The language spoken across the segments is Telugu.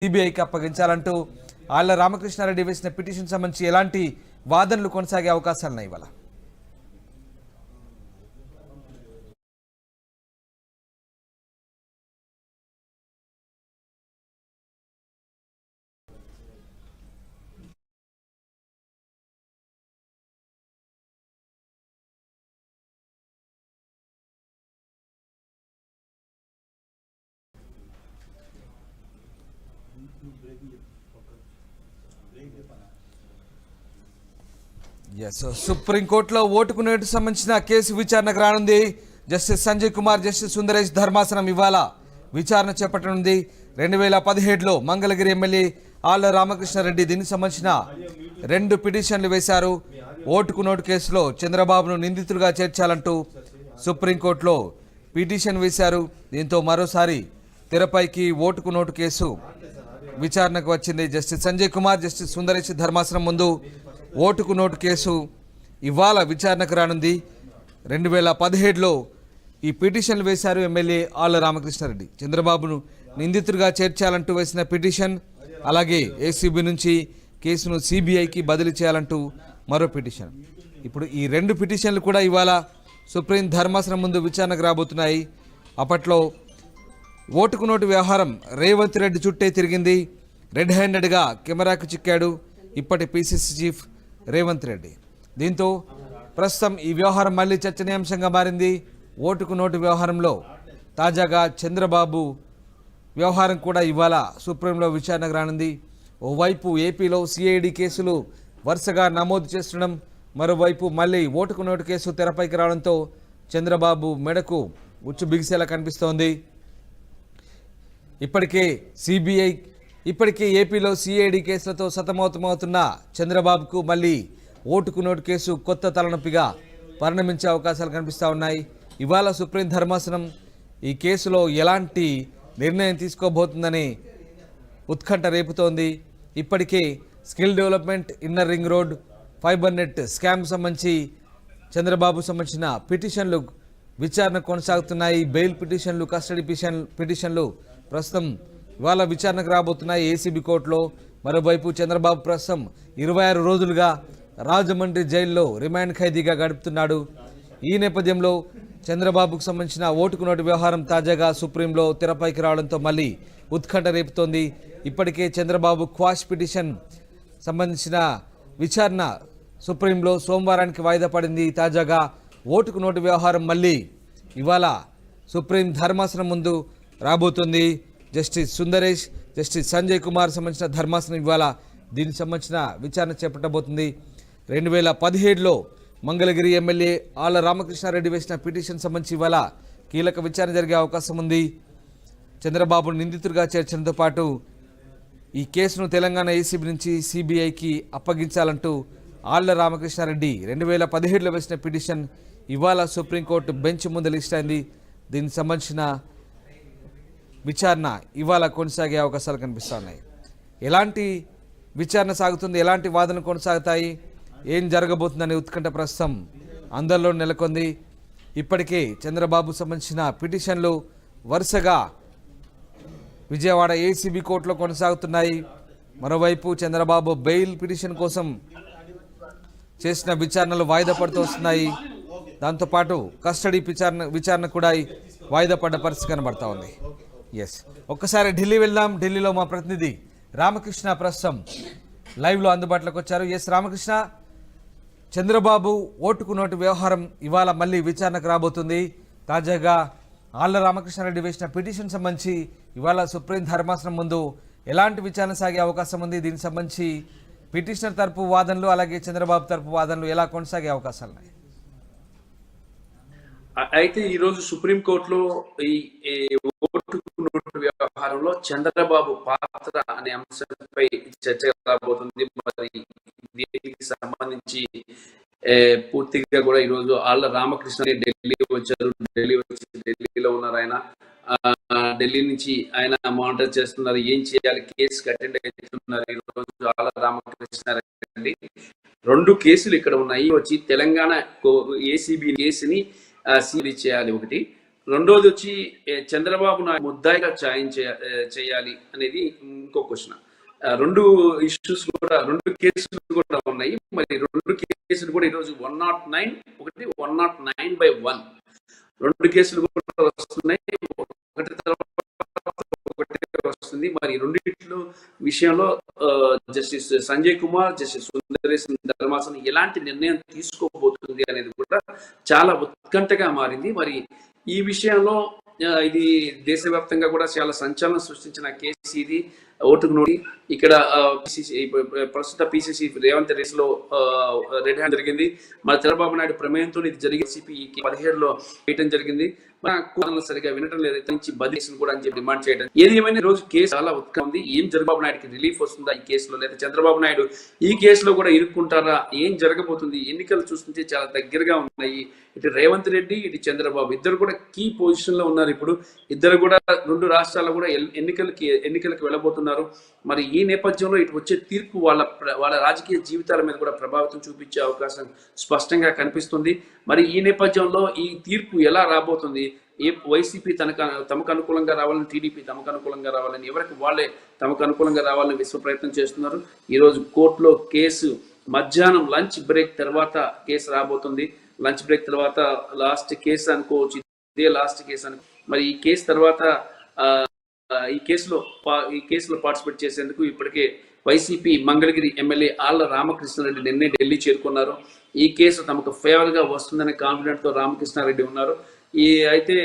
సిబిఐకి అప్పగించాలంటూ ఆళ్ల రామకృష్ణారెడ్డి వేసిన పిటిషన్ సంబంధించి ఎలాంటి వాదనలు కొనసాగే అవకాశాలున్నాయి ఇవాళ? సుప్రీంకోర్టులో ఓటుకు నోటు సంబంధించిన కేసు విచారణకు రానుంది. జస్టిస్ సంజయ్ కుమార్, జస్టిస్ సుందరేష్ ధర్మాసనం ఇవాళ విచారణ చేపట్టనుంది. 2017లో మంగళగిరి ఎమ్మెల్యే ఆళ్ల రామకృష్ణారెడ్డి దీనికి సంబంధించిన 2 పిటిషన్లు వేశారు. ఓటుకు నోటు కేసులో చంద్రబాబును నిందితులుగా చేర్చాలంటూ సుప్రీంకోర్టులో పిటిషన్ వేశారు. దీంతో మరోసారి తెరపైకి ఓటుకు నోటు కేసు విచారణకు వచ్చింది. జస్టిస్ సంజయ్ కుమార్, జస్టిస్ సుందరేష్ ధర్మాసనం ముందు ఓటుకు నోటు కేసు ఇవాళ విచారణకు రానుంది. 2017లో ఈ పిటిషన్లు వేశారు ఎమ్మెల్యే ఆళ్ల రామకృష్ణారెడ్డి. చంద్రబాబును నిందితుడిగా చేర్చాలంటూ వేసిన పిటిషన్, అలాగే ఏసీబీ నుంచి కేసును సిబిఐకి బదిలీ చేయాలంటూ మరో పిటిషన్. ఇప్పుడు ఈ 2 పిటిషన్లు కూడా ఇవాళ సుప్రీం ధర్మాసనం ముందు విచారణకు రాబోతున్నాయి. అప్పట్లో ఓటుకు నోటు వ్యవహారం రేవంత్ రెడ్డి చుట్టే తిరిగింది. రెడ్ హ్యాండెడ్గా కెమెరాకు చిక్కాడు ఇప్పటి పిసిసి చీఫ్ రేవంత్ రెడ్డి. దీంతో ప్రస్తుతం ఈ వ్యవహారం మళ్ళీ చర్చనీయాంశంగా మారింది. ఓటుకు నోటు వ్యవహారంలో తాజాగా చంద్రబాబు వ్యవహారం కూడా ఇవాళ సుప్రీంలో విచారణకు రానుంది. ఓవైపు ఏపీలో సిఐడి కేసులు వరుసగా నమోదు చేస్తుండడం, మరోవైపు మళ్ళీ ఓటుకు నోటు కేసు తెరపైకి రావడంతో చంద్రబాబు మెడకు ఉచ్చు బిగిసేలా కనిపిస్తోంది. ఇప్పటికే ఏపీలో సిఐడి కేసులతో సతమతమవుతున్న చంద్రబాబుకు మళ్ళీ ఓటుకు నోటు కేసు కొత్త తలనొప్పిగా పరిణమించే అవకాశాలు కనిపిస్తూ ఉన్నాయి. ఇవాళ సుప్రీం ధర్మాసనం ఈ కేసులో ఎలాంటి నిర్ణయం తీసుకోబోతుందని ఉత్కంఠ రేపుతోంది. ఇప్పటికే skill development, inner ring road, fibre net scam సంబంధించి చంద్రబాబు సంబంధించిన పిటిషన్లు విచారణ కొనసాగుతున్నాయి. బెయిల్ పిటిషన్లు, కస్టడీ పిటిషన్లు ప్రస్తుతం ఇవాళ విచారణకు రాబోతున్నాయి ఏసీబీ కోర్టులో. మరోవైపు చంద్రబాబు ప్రస్తుతం 26 రోజులుగా రాజమండ్రి జైల్లో రిమాండ్ ఖైదీగా గడుపుతున్నాడు. ఈ నేపథ్యంలో చంద్రబాబుకు సంబంధించిన ఓటుకు నోటు వ్యవహారం తాజాగా సుప్రీంలో తెరపైకి రావడంతో మళ్ళీ ఉత్కంఠ రేపుతోంది. ఇప్పటికే చంద్రబాబు క్వాష్ పిటిషన్ సంబంధించిన విచారణ సుప్రీంలో సోమవారానికి వాయిదా పడింది. తాజాగా ఓటుకు నోటు వ్యవహారం మళ్ళీ ఇవాళ సుప్రీం ధర్మాసనం ముందు రాబోతుంది. జస్టిస్ సుందరేష్, జస్టిస్ సంజయ్ కుమార్ సంబంధించిన ధర్మాసనం ఇవాళ దీనికి సంబంధించిన విచారణ చేపట్టబోతుంది. 2017లో మంగళగిరి ఎమ్మెల్యే ఆళ్ల రామకృష్ణారెడ్డి వేసిన పిటిషన్ సంబంధించి ఇవాళ కీలక విచారణ జరిగే అవకాశం ఉంది. చంద్రబాబును నిందితుడిగా చేర్చడంతో పాటు ఈ కేసును తెలంగాణ ఏసీబీ నుంచి సిబిఐకి అప్పగించాలంటూ ఆళ్ల రామకృష్ణారెడ్డి 2017లో వేసిన పిటిషన్ ఇవాళ సుప్రీంకోర్టు బెంచ్ ముందు లిస్ట్ అయింది. దీనికి సంబంధించిన విచారణ ఇవాళ కొనసాగే అవకాశాలు కనిపిస్తున్నాయి. ఎలాంటి విచారణ సాగుతుంది, ఎలాంటి వాదనలు కొనసాగుతాయి, ఏం జరగబోతుందనే ఉత్కంఠ ప్రస్తుతం అందరిలో నెలకొంది. ఇప్పటికే చంద్రబాబు సంబంధించిన పిటిషన్లు వరుసగా విజయవాడ ఏసీబీ కోర్టులో కొనసాగుతున్నాయి. మరోవైపు చంద్రబాబు బెయిల్ పిటిషన్ కోసం చేసిన విచారణలు వాయిదా పడుతూ వస్తున్నాయి. దాంతోపాటు కస్టడీ విచారణ కూడా వాయిదా పడ్డ పరిస్థితి కనబడతా ఉంది. ఒక్కసారి ఢిల్లీ వెళ్దాం. ఢిల్లీలో మా ప్రతినిధి రామకృష్ణ ప్రస్తుతం లైవ్లో అందుబాటులోకి వచ్చారు. రామకృష్ణ, చంద్రబాబు ఓటుకు నోటు వ్యవహారం ఇవాళ మళ్ళీ విచారణకు రాబోతుంది. తాజాగా ఆళ్ల రామకృష్ణారెడ్డి వేసిన పిటిషన్ సంబంధించి ఇవాళ సుప్రీం ధర్మాసనం ముందు ఎలాంటి విచారణ సాగే అవకాశం ఉంది? దీనికి సంబంధించి పిటిషనర్ తరపు వాదనలు, అలాగే చంద్రబాబు తరపు వాదనలు ఎలా కొనసాగే అవకాశాలు ఉన్నాయి? అయితే ఈరోజు సుప్రీంకోర్టులో ఈ ఓటుకు నోటు వ్యవహారంలో చంద్రబాబు పాత్ర అనే అంశంపై చర్చ రాబోతుంది. మరి దీనికి సంబంధించి పూర్తిగా కూడా ఈరోజు ఆళ్ల రామకృష్ణ ఢిల్లీ వచ్చారు. ఢిల్లీలో ఉన్నారు ఆయన. ఢిల్లీ నుంచి ఆయన మానిటర్ చేస్తున్నారు, ఏం చేయాలి, కేసు అటెండ్ అవుతున్నారు. ఈరోజు ఆళ్ల రామకృష్ణారెడ్డి 2 కేసులు ఇక్కడ ఉన్నాయి. వచ్చి తెలంగాణ ఏసీబీ కేసుని సీల్ చేయాలి ఒకటి, రెండోది వచ్చి చంద్రబాబు నాయుడు ముద్దాయిగా చేయాలి అనేది ఇంకో క్వశ్చన్. రెండు ఇష్యూస్ కూడా, రెండు కేసులు కూడా ఉన్నాయి. మరి రెండు కేసులు కూడా ఈరోజు 109 ఒకటి 109/1 రెండు కేసులు కూడా వస్తున్నాయి. ఒకటి తర్వాత ఒకటి వస్తుంది. మరి రెండిట్లో విషయంలో జస్టిస్ సంజయ్ కుమార్, జస్టిస్ సుందరేశ్ ధర్మాసనం ఎలాంటి నిర్ణయం తీసుకోబోతుంది అనేది కూడా చాలా ఉత్కంఠగా మారింది. మరి ఈ విషయంలో ఇది దేశవ్యాప్తంగా కూడా చాలా సంచలనం సృష్టించిన కేసు ఇది. ఓటుకు నోటి ఇక్కడ ప్రస్తుత పిసిసి రేవంత్ రేస్ లో రెడ్ హ్యాండ్ జరిగింది. మరి చంద్రబాబు నాయుడు ప్రమేయంతో ఇది జరిగి సిపి 17లో వేయటం జరిగింది. సరిగా వినటం లేదు, నుంచి బదిలీని కూడా అని చెప్పి డిమాండ్ చేయడం. ఏది ఏమైనా రోజు కేసు చాలా ఉత్కంఠ ఉంది. ఏం చంద్రబాబు నాయుడుకి రిలీఫ్ వస్తుందా ఈ కేసులో, లేదా చంద్రబాబు నాయుడు ఈ కేసులో కూడా ఇరుక్కుంటారా, ఏం జరగబోతుంది? ఎన్నికలు చూస్తుంటే చాలా దగ్గరగా ఉన్నాయి. ఇటు రేవంత్ రెడ్డి, ఇటు చంద్రబాబు ఇద్దరు కూడా కీ పొజిషన్ లో ఉన్నారు. ఇప్పుడు ఇద్దరు కూడా రెండు రాష్ట్రాల్లో కూడా ఎన్నికలకు వెళ్ళబోతున్నారు. మరి ఈ నేపథ్యంలో ఇటు వచ్చే తీర్పు వాళ్ళ రాజకీయ జీవితాల మీద కూడా ప్రభావితం చూపించే అవకాశం స్పష్టంగా కనిపిస్తుంది. మరి ఈ నేపథ్యంలో ఈ తీర్పు ఎలా రాబోతుంది? వైసీపీ తమకు అనుకూలంగా రావాలని, టీడీపీ తమకు అనుకూలంగా రావాలని, ఎవరికి వాళ్ళే తమకు అనుకూలంగా రావాలని విశ్వ ప్రయత్నం చేస్తున్నారు. ఈరోజు కోర్టులో కేసు మధ్యాహ్నం లంచ్ బ్రేక్ తర్వాత కేసు రాబోతుంది. లంచ్ బ్రేక్ తర్వాత లాస్ట్ కేసు అనుకోవచ్చు, ఇదే లాస్ట్ కేసు అనుకో. మరి ఈ కేసు తర్వాత ఈ కేసులో పార్టిసిపేట్ చేసేందుకు ఇప్పటికే వైసీపీ మంగళగిరి ఎమ్మెల్యే ఆళ్ల రామకృష్ణారెడ్డి నిన్నే ఢిల్లీ చేరుకున్నారు. ఈ కేసు తమకు ఫేవర్ గా వస్తుందనే కాన్ఫిడెంట్ తో రామకృష్ణారెడ్డి ఉన్నారు. అయితే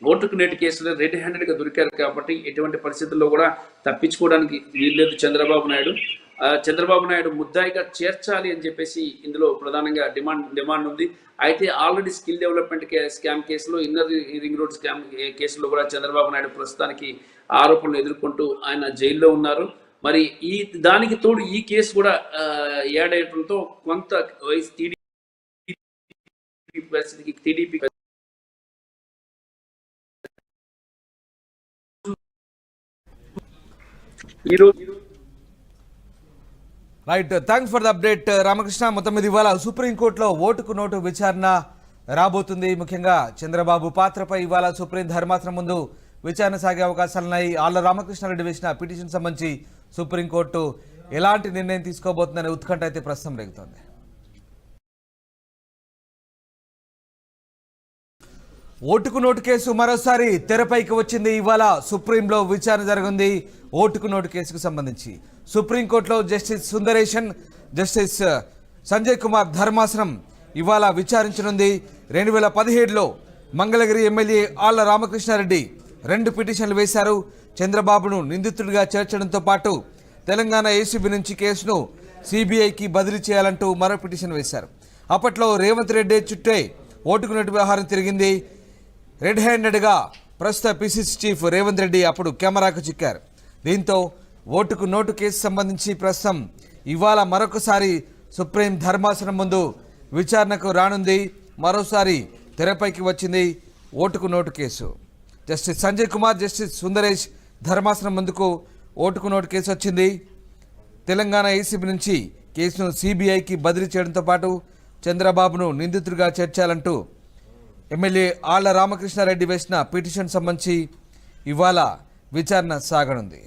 ఓటుకు నేటి కేసులో రెడ్ హ్యాండెడ్ గా దొరికారు కాబట్టి ఎటువంటి పరిస్థితుల్లో కూడా తప్పించుకోవడానికి వీల్లేదు చంద్రబాబు నాయుడు. చంద్రబాబు నాయుడు ముద్దాయిగా చేర్చాలి అని చెప్పేసి ఇందులో ప్రధానంగా డిమాండ్ ఉంది. అయితే ఆల్రెడీ స్కిల్ డెవలప్మెంట్ స్కామ్ కేసులో, ఇన్నర్ రింగ్ రోడ్ స్కామ్ కేసులో కూడా చంద్రబాబు నాయుడు ప్రస్తుతానికి ఆరోపణలు ఎదుర్కొంటూ ఆయన జైల్లో ఉన్నారు. మరి దానికి తోడు ఈ కేసు కూడా యాడ్ అయ్యడంతో కొంత TDP right, thanks for the update Ramakrishna. మొత్తం మీద ఇవాళ సుప్రీంకోర్టులో ఓటుకు నోటు విచారణ రాబోతుంది. ముఖ్యంగా చంద్రబాబు పాత్రపై ఇవాళ సుప్రీం ధర్మాసనం ముందు విచారణ సాగే అవకాశాలున్నాయి. ఆళ్ల రామకృష్ణారెడ్డి వేసిన పిటిషన్ సంబంధించి సుప్రీంకోర్టు ఎలాంటి నిర్ణయం తీసుకోబోతుందనే ఉత్కంఠ అయితే ప్రస్తుతం రేగుతోంది. ఓటుకు నోటు కేసు మరోసారి తెరపైకి వచ్చింది. ఇవాళ సుప్రీంలో విచారణ జరగింది ఓటుకు నోటు కేసుకు సంబంధించి. సుప్రీంకోర్టులో జస్టిస్ సుందరేశన్, జస్టిస్ సంజయ్ కుమార్ ధర్మాసనం ఇవాళ విచారించనుంది. 2017లో మంగళగిరి ఎమ్మెల్యే ఆళ్ల రామకృష్ణారెడ్డి 2 పిటిషన్లు వేశారు. చంద్రబాబును నిందితుడిగా చేర్చడంతో పాటు తెలంగాణ ఏసీబీ నుంచి కేసును సిబిఐకి బదిలీ చేయాలంటూ మరో పిటిషన్ వేశారు. అప్పట్లో రేవంత్ రెడ్డి చుట్టే ఓటుకు నోటు వ్యవహారం తిరిగింది. రెడ్ హ్యాండెడ్గా ప్రస్తుత పిసిసి చీఫ్ రేవంత్ రెడ్డి అప్పుడు కెమెరాకు చిక్కారు. దీంతో ఓటుకు నోటు కేసు సంబంధించి ప్రస్తుతం ఇవాళ మరొకసారి సుప్రీం ధర్మాసనం ముందు విచారణకు రానుంది. మరోసారి తెరపైకి వచ్చింది ఓటుకు note case. Justice Sanjay Kumar, justice Sundaresh ధర్మాసనం ముందుకు ఓటుకు నోటు కేసు వచ్చింది. తెలంగాణ ఏసీబీ నుంచి కేసును సిబిఐకి బదిలీ చేయడంతో పాటు చంద్రబాబును నిందితుడిగా చేర్చాలంటూ ఎమ్మెల్యే ఆళ్ల రామకృష్ణారెడ్డి వేసిన పిటిషన్ సంబంధించి ఇవాళ విచారణ సాగనుంది.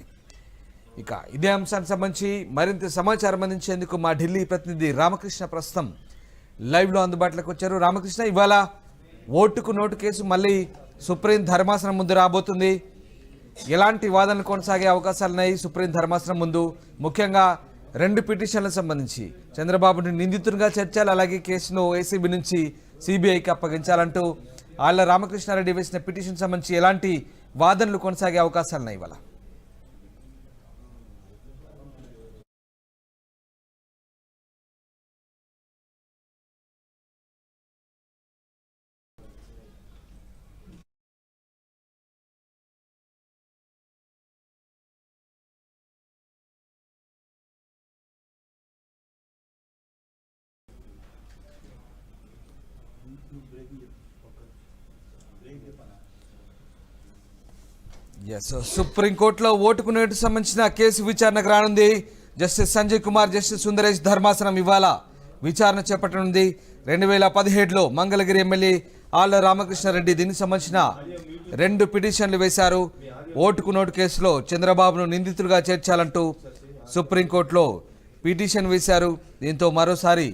ఇక ఇదే అంశానికి సంబంధించి మరింత సమాచారం అందించేందుకు మా ఢిల్లీ ప్రతినిధి రామకృష్ణ ప్రస్తుతం లైవ్లో అందుబాటులోకి వచ్చారు. రామకృష్ణ, ఇవాళ ఓటుకు నోటు కేసు మళ్ళీ సుప్రీం ధర్మాసనం ముందు రాబోతుంది. ఎలాంటి వాదనలు కొనసాగే అవకాశాలున్నాయి సుప్రీం ధర్మాసనం ముందు? ముఖ్యంగా 2 పిటిషన్లకు సంబంధించి చంద్రబాబుని నిందితునిగా చేర్చాలి, అలాగే కేసును ఏసీబీ నుంచి సిబిఐకి అప్పగించాలంటూ ఆళ్ల రామకృష్ణారెడ్డి వేసిన పిటిషన్ సంబంధించి ఎలాంటి వాదనలు కొనసాగే అవకాశాలున్నాయి ఇవాళ? సుప్రీంకోర్టులో ఓటుకు నోటు సంబంధించిన కేసు విచారణకు రానుంది. జస్టిస్ సంజయ్ కుమార్, జస్టిస్ సుందరేష్ ధర్మాసనం ఇవాళ విచారణ చేపట్టనుంది. 2017లో మంగళగిరి ఎమ్మెల్యే ఆళ్ల రామకృష్ణారెడ్డి దీనికి సంబంధించిన 2 పిటిషన్లు వేశారు. ఓటుకు నోటు కేసులో చంద్రబాబును నిందితులుగా చేర్చాలంటూ సుప్రీంకోర్టులో పిటిషన్ వేశారు. దీంతో మరోసారి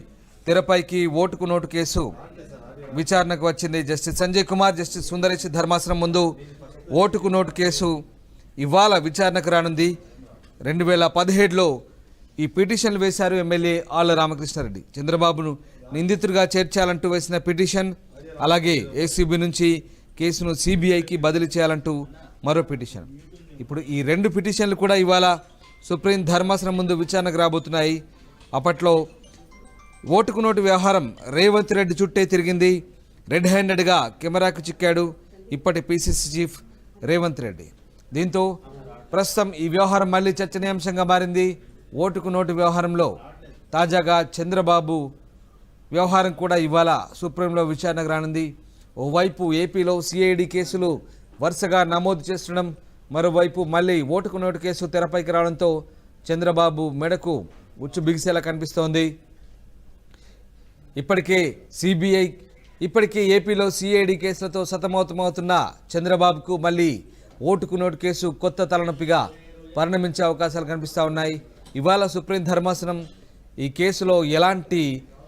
తెరపైకి ఓటుకు నోటు కేసు విచారణకు వచ్చింది. జస్టిస్ సంజయ్ కుమార్, జస్టిస్ సుందరేశ్ ధర్మాసనం ముందు ఓటుకు నోటు కేసు ఇవాళ విచారణకు రానుంది. 2017లో ఈ పిటిషన్లు వేశారు ఎమ్మెల్యే ఆళ్ల రామకృష్ణారెడ్డి. చంద్రబాబును నిందితుడిగా చేర్చాలంటూ వేసిన పిటిషన్, అలాగే ఏసీబీ నుంచి కేసును సిబిఐకి బదిలీ చేయాలంటూ మరో పిటిషన్. ఇప్పుడు ఈ 2 పిటిషన్లు కూడా ఇవాళ సుప్రీం ధర్మాసనం ముందు విచారణకు రాబోతున్నాయి. అప్పట్లో ఓటుకు నోటు వ్యవహారం రేవంత్ రెడ్డి చుట్టే తిరిగింది. రెడ్ హ్యాండెడ్గా కెమెరాకు చిక్కాడు ఇప్పటి పిసిసి చీఫ్ రేవంత్ రెడ్డి. దీంతో ప్రస్తుతం ఈ వ్యవహారం మళ్ళీ చర్చనీయాంశంగా మారింది. ఓటుకు నోటు వ్యవహారంలో తాజాగా చంద్రబాబు వ్యవహారం కూడా ఇవాళ సుప్రీంలో విచారణకు రానుంది. ఓవైపు ఏపీలో సిఐడి కేసులు వరుసగా నమోదు చేస్తుండడం, మరోవైపు మళ్ళీ ఓటుకు నోటు కేసు తెరపైకి రావడంతో చంద్రబాబు మెడకు ఉచ్చు బిగిసేలా కనిపిస్తోంది. ఇప్పటికే ఏపీలో సిఐడి కేసులతో సతమతమవుతున్న చంద్రబాబుకు మళ్ళీ ఓటుకు నోటు కేసు కొత్త తలనొప్పిగా పరిణమించే అవకాశాలు కనిపిస్తూ ఉన్నాయి. ఇవాళ సుప్రీం ధర్మాసనం ఈ కేసులో ఎలాంటి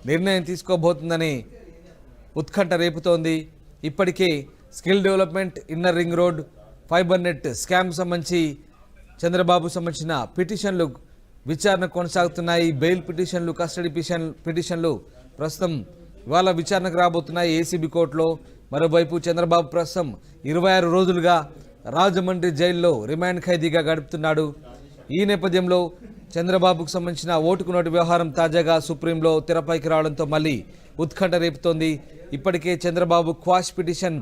నిర్ణయం తీసుకోబోతుందని ఉత్కంఠ రేపుతోంది. ఇప్పటికే skill development, inner ring road, fibre net scam సంబంధించి చంద్రబాబు సంబంధించిన పిటిషన్లు విచారణ కొనసాగుతున్నాయి. బెయిల్ పిటిషన్లు, కస్టడీ పిటిషన్లు ప్రస్తుతం ఇవాళ విచారణకు రాబోతున్నాయి ఏసీబీ కోర్టులో. మరోవైపు చంద్రబాబు ప్రస్తుతం 26 రోజులుగా రాజమండ్రి జైల్లో రిమాండ్ ఖైదీగా గడుపుతున్నాడు. ఈ నేపథ్యంలో చంద్రబాబుకు సంబంధించిన ఓటుకు నోటు వ్యవహారం తాజాగా సుప్రీంలో తెరపైకి రావడంతో మళ్ళీ ఉత్కంఠ రేపుతోంది. ఇప్పటికే చంద్రబాబు క్వాష్ పిటిషన్